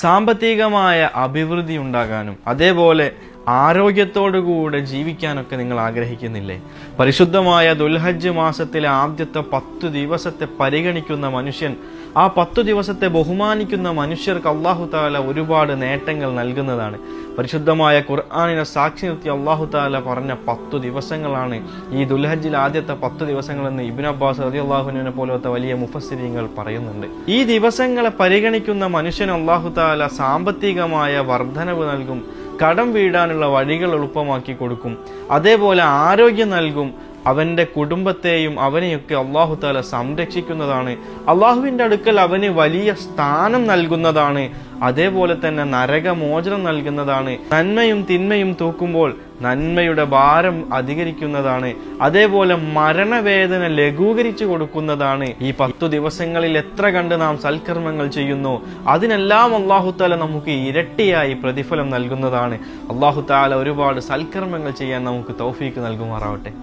സാമ്പത്തികമായ അഭിവൃദ്ധി ഉണ്ടാകാനും അതേപോലെ ആരോഗ്യത്തോടുകൂടെ ജീവിക്കാനൊക്കെ നിങ്ങൾ ആഗ്രഹിക്കുന്നില്ലേ? പരിശുദ്ധമായ ദുൽഹജ്ജ് മാസത്തിലെ ആദ്യത്തെ 10 ദിവസത്തെ പരിഗണിക്കുന്ന മനുഷ്യൻ, ആ 10 ദിവസത്തെ ബഹുമാനിക്കുന്ന മനുഷ്യർക്ക് അല്ലാഹു തആല ഒരുപാട് നേട്ടങ്ങൾ നൽകുന്നതാണ്. പരിശുദ്ധമായ ഖുർആനിനെ സാക്ഷി നിർത്തി അല്ലാഹു തആല പറഞ്ഞ 10 ദിവസങ്ങളാണ് ഈ ദുൽഹജ്ജിൽ ആദ്യത്തെ 10 ദിവസങ്ങളെന്ന് ഇബ്നു അബ്ബാസ് റളിയല്ലാഹു അൻഹുവിനെ പോലത്തെ വലിയ മുഫസ്സിരീങ്ങൾ പറയുന്നുണ്ട്. ഈ ദിവസങ്ങളെ പരിഗണിക്കുന്ന മനുഷ്യൻ അല്ലാഹു തആല സാമ്പത്തികമായ വർധനവ് നൽകും, കടം വീടാനുള്ള വഴികൾ എളുപ്പമാക്കി കൊടുക്കും, അതേപോലെ ആരോഗ്യം നൽകും, അവന്റെ കുടുംബത്തെയും അവനെയൊക്കെ അല്ലാഹു തആല സംരക്ഷിക്കുന്നതാണ്. അള്ളാഹുവിന്റെ അടുക്കൽ അവന് വലിയ സ്ഥാനം നൽകുന്നതാണ്. അതേപോലെ തന്നെ നരകമോചനം നൽകുന്നതാണ്. നന്മയും തിന്മയും തൂക്കുമ്പോൾ നന്മയുടെ ഭാരം അധികരിക്കുന്നതാണ്. അതേപോലെ മരണവേദന ലഘൂകരിച്ചു കൊടുക്കുന്നതാണ്. ഈ 10 ദിവസങ്ങളിൽ എത്ര കണ്ട് നാം സൽക്കർമ്മങ്ങൾ ചെയ്യുന്നു അതിനെല്ലാം അല്ലാഹു തആല നമുക്ക് ഇരട്ടിയായി പ്രതിഫലം നൽകുന്നതാണ്. അല്ലാഹു തആല ഒരുപാട് സൽക്കർമ്മങ്ങൾ ചെയ്യാൻ നമുക്ക് തൗഫീക്ക് നൽകുമാറാവട്ടെ.